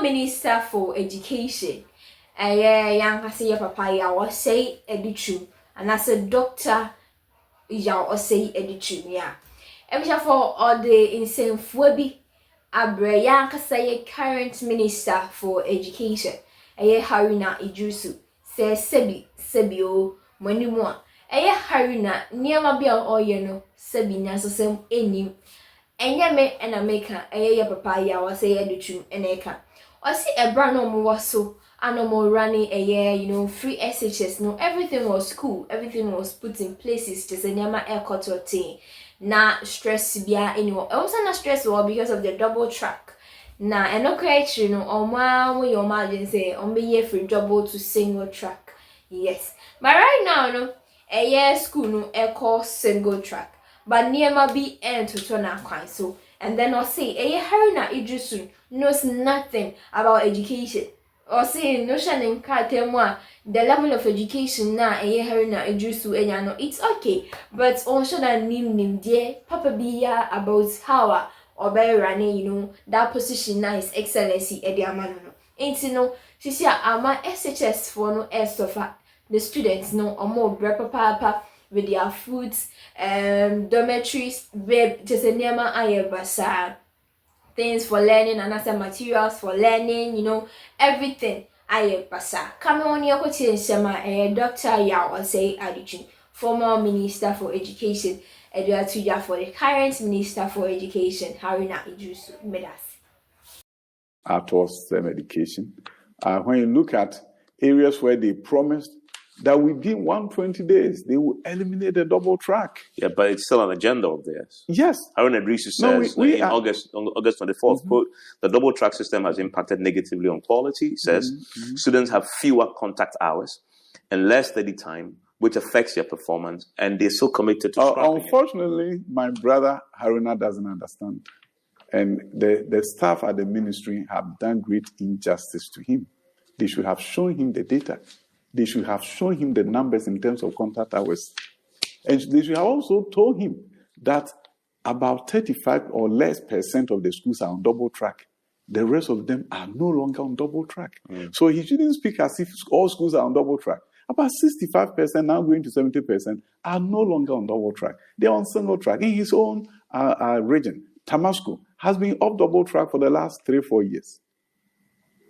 Minister for Education, young Osei Papa ya Osei Adutwum, and as a doctor ya Osei Adutwum ya. Ebisha for all the insane phobi abre young current Minister for Education, Haruna Iddrisu, sebi o monimua. Haruna niama bia no sebi na so sem enim. Enya me ena meka ya papa ya Osei Adutwum eneka. Osi ebra no mo waso anomo running free SHS, no, everything was cool, everything was put in places just nyama aircot thing. Na stress bia anymore. Also na stress because of the double track. Na eno create no oma we your margin say on be free double to single track. Yes. But right now no school no call single track. But niema be end to turn kwan so. And then I'll say Haruna Iddrisu knows nothing about education. Or say no shaning katemwa the level of education na Haruna Iddrisu no, it's okay. But on should nim dear Papa Bia about how or by running, that position na is excellency Ediamano. Ain't she say ama SHS for no air sofa. The students or more papa with their foods, dormitories, just a nema ayabasa. Things for learning and other materials for learning, everything ayabasa. Come on your question, Dr. Ya Osei Adutwum, former Minister for Education, Eduardo for the current Minister for Education, Haruna Iddrisu, Medas. Towards STEM education. When you look at areas where they promised that within 120 days they will eliminate the double track. Yeah, but it's still an agenda of theirs. Yes. Haruna Iddrisu says on August 24th, quote, the double track system has impacted negatively on quality. He says students have fewer contact hours and less study time, which affects their performance, and they're so committed to unfortunately, my brother Haruna doesn't understand. And the staff at the ministry have done great injustice to him. They should have shown him the data. They should have shown him the numbers in terms of contact hours. And they should have also told him that about 35 or less % of the schools are on double track. The rest of them are no longer on double track. So he shouldn't speak as if all schools are on double track. About 65%, now going to 70%, are no longer on double track. They're on single track. In his own region, Tamasco has been off double track for the last 3-4 years.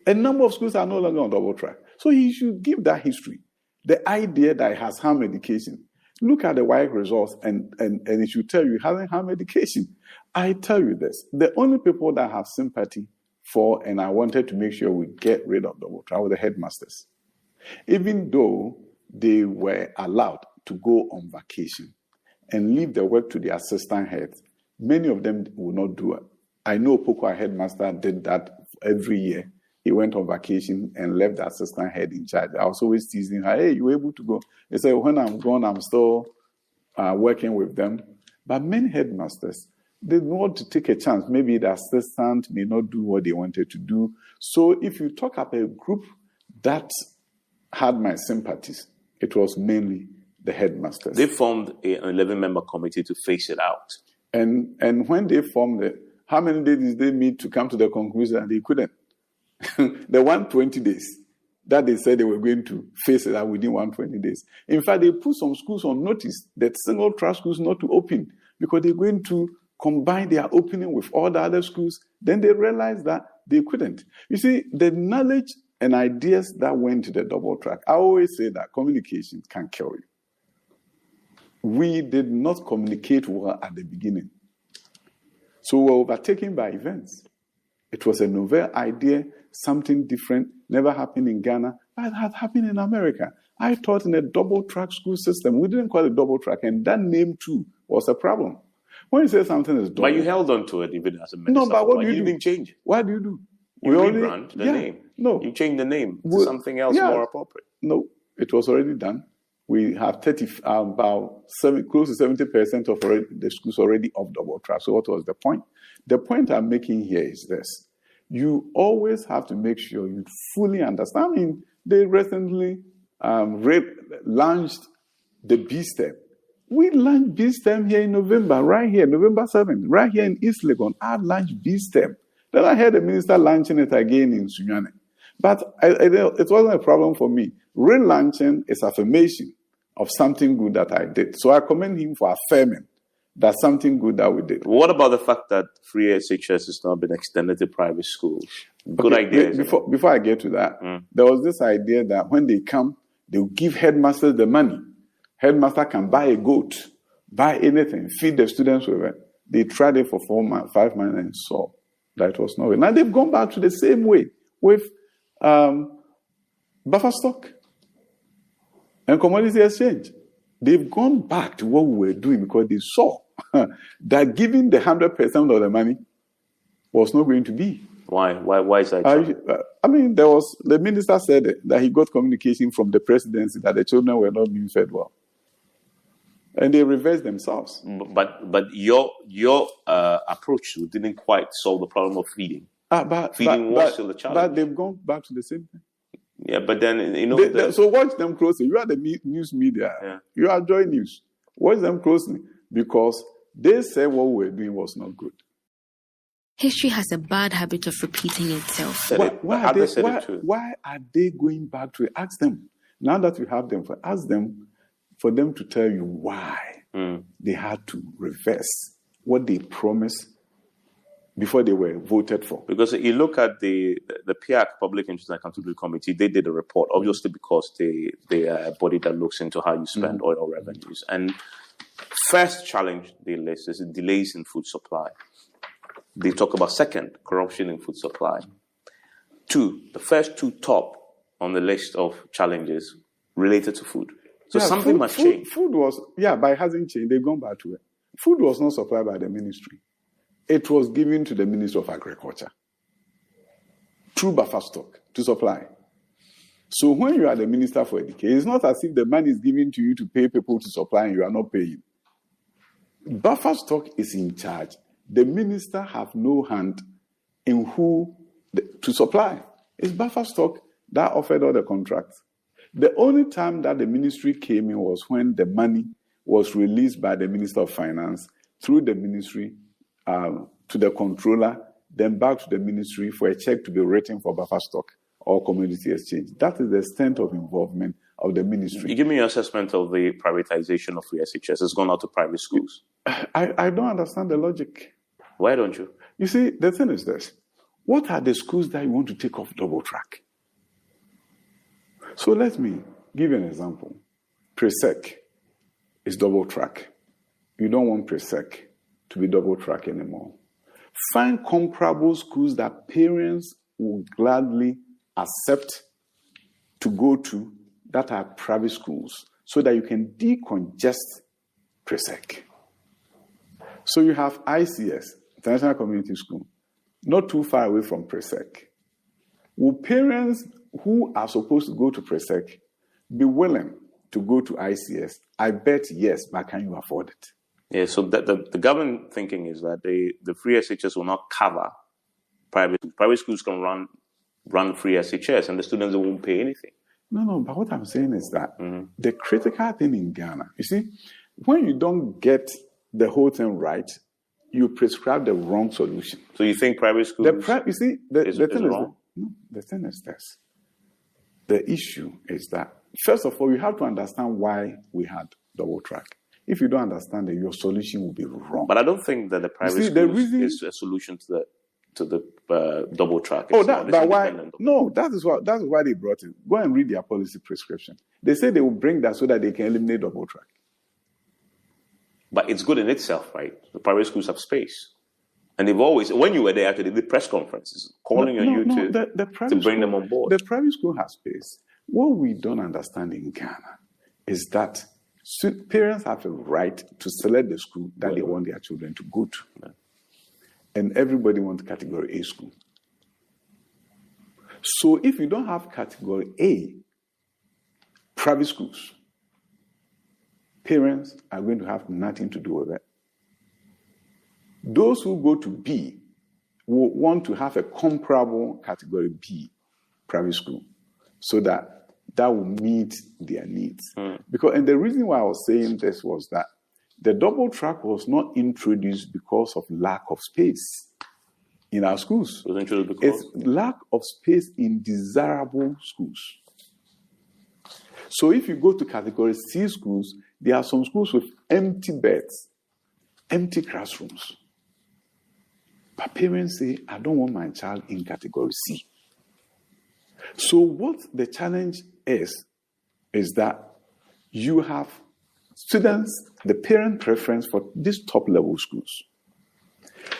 A number of schools are no longer on double track. So he should give that history. The idea that it has harmed education. Look at the WAEC results and it should tell you it hasn't harmed education. I tell you this, the only people that have sympathy for, and I wanted to make sure we get rid of double track, were the headmasters. Even though they were allowed to go on vacation and leave the work to the assistant heads, many of them will not do it. I know Pokwa headmaster did that every year. He went on vacation and left the assistant head in charge. I was always teasing her, hey, you were able to go? He said, when I'm gone, I'm still working with them. But many headmasters, they want to take a chance. Maybe the assistant may not do what they wanted to do. So if you talk about a group that had my sympathies, it was mainly the headmasters. They formed an 11-member committee to face it out. And when they formed it, how many days did they meet to come to the conclusion that they couldn't? The 120 days that they said they were going to face it out within 120 days. In fact, they put some schools on notice that single track schools not to open because they're going to combine their opening with all the other schools. Then they realized that they couldn't. You see, the knowledge and ideas that went to the double track, I always say that communication can kill you. We did not communicate well at the beginning. So we were overtaken by events. It was a novel idea, something different, never happened in Ghana, but it had happened in America. I taught in a double-track school system. We didn't call it double-track, and that name, too, was a problem. When you say something is double... But you held on to it even as a minister. No, but what do you do? You didn't change it. What do you do? You rebrand the name. No. You change the name to something else more appropriate. No, it was already done. We have close to 70% of the schools already off double track. So what was the point? The point I'm making here is this. You always have to make sure you fully understand. I mean, they recently launched the B-STEM. We launched B-STEM here in November, right here, November 7th, right here in East Legon. I launched B-STEM. Then I heard the minister launching it again in Sunyane. But it wasn't a problem for me. Relaunching is affirmation of something good that I did. So I commend him for affirming that something good that we did. What about the fact that free SHS has now been extended to private schools? Good idea. Before I get to that, there was this idea that when they come, they'll give headmasters the money. Headmaster can buy a goat, buy anything, feed the students with it. They tried it for 5 months and saw that it was no way. Now they've gone back to the same way with buffer stock and commodity exchange. They've gone back to what we were doing because they saw that giving the 100% of the money was not going to be. Why is that? The minister said that he got communication from the presidency that the children were not being fed well. And they reversed themselves. But your approach didn't quite solve the problem of feeding. Feeding was still a challenge. But they've gone back to the same thing. Yeah, but then, so watch them closely. You are the news media. Yeah. You are Joy News. Watch them closely because they said what we were doing was not good. History has a bad habit of repeating itself. Why are they going back to it? Ask them. Now that you have them, ask them for them to tell you why they had to reverse what they promised before they were voted for. Because you look at the PIAC, Public Interest and Accountability Committee, they did a report, obviously because they are a body that looks into how you spend oil revenues. And first challenge they list is delays in food supply. They talk about second, corruption in food supply. 2, the first 2 top on the list of challenges related to food. So something must change. Food was, but it hasn't changed. They've gone back to it. Food was not supplied by the ministry. It was given to the Ministry of Agriculture through buffer stock to supply. So when you are the Minister for Education, it's not as if the money is given to you to pay people to supply and you are not paying. Buffer stock is in charge. The minister have no hand in who to supply. It's buffer stock that offered all the contracts. The only time that the ministry came in was when the money was released by the Minister of Finance through the ministry to the controller, then back to the ministry for a check to be written for buffer stock or commodity exchange. That is the extent of involvement of the ministry. You give me your assessment of the privatization of free SHS. It's gone out to private schools. I don't understand the logic. Why don't you? You see, the thing is this. What are the schools that you want to take off double track? So let me give you an example. Pre-sec is double track. You don't want pre-sec to be double track anymore. Find comparable schools that parents will gladly accept to go to that are private schools so that you can decongest pre-sec. So you have ICS, International Community School, not too far away from pre-sec. Will parents who are supposed to go to pre-sec be willing to go to ICS? I bet yes, but can you afford it? Yeah, so the government thinking is that the free SHS will not cover private schools. Private schools can run free SHS and the students won't pay anything. No, but what I'm saying is that the critical thing in Ghana, you see, when you don't get the whole thing right, you prescribe the wrong solution. So you think private schools the thing is this. The issue is that, first of all, you have to understand why we had double track. If you don't understand it, your solution will be wrong. But I don't think that the private schools is a solution to the double track. That is why they brought it. Go and read their policy prescription. They say they will bring that so that they can eliminate double track. But it's good in itself, right? The private schools have space. And they've always, when you were there, actually, the press conferences, calling on you to bring them on board. The private school has space. What we don't understand in Ghana is that parents have a right to select the school that they want their children to go to. Yeah. And everybody wants category A school. So if you don't have category A, private schools, parents are going to have nothing to do with it. Those who go to B will want to have a comparable category B private school so that will meet their needs. And the reason why I was saying this was that the double track was not introduced because of lack of space. in our schools. Because It's lack of space in desirable schools. So if you go to category C schools, there are some schools with empty beds, empty classrooms. But parents say, I don't want my child in category C. So what the challenge is that you have students, the parent preference for these top-level schools.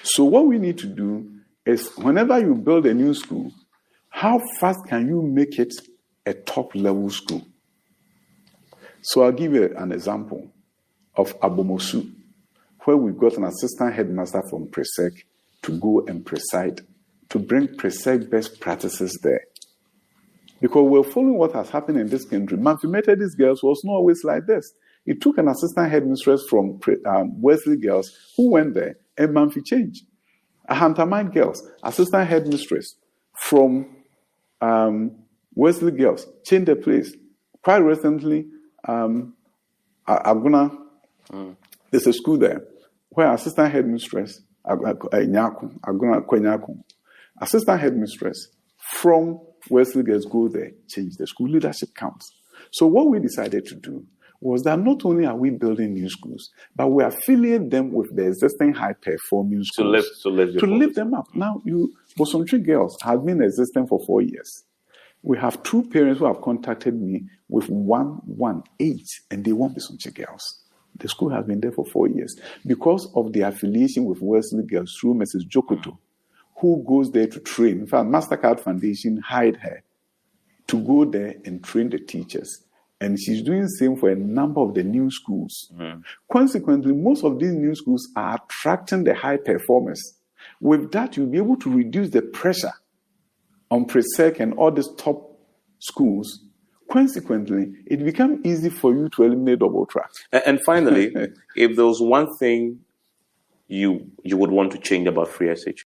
So what we need to do is whenever you build a new school, how fast can you make it a top-level school? So I'll give you an example of Abomosu, where we got an assistant headmaster from Presec to go and preside, to bring Presec best practices there. Because we're following what has happened in this country. Manfi Methodist Girls was not always like this. It took an assistant headmistress from Wesley Girls who went there, and Manfi changed. Ahantamine Girls, assistant headmistress from Wesley Girls, changed the place. Quite recently, Aguna, there's a school there where assistant headmistress, assistant headmistress from Wesley Girls go there, change the school leadership counts. So what we decided to do was that not only are we building new schools, but we are filling them with the existing high-performing schools to lift them up. Now, Bosomtri Girls have been existing for 4 years. We have 2 parents who have contacted me with 118, and they want Bosomtri Girls. The school has been there for 4 years because of the affiliation with Wesley Girls through Mrs. Jokoto, who goes there to train. In fact, MasterCard Foundation hired her to go there and train the teachers. And she's doing the same for a number of the new schools. Consequently, most of these new schools are attracting the high performers. With that, you'll be able to reduce the pressure on Presec and all these top schools. Consequently, it becomes easy for you to eliminate double track. And finally, if there was one thing you would want to change about free SH,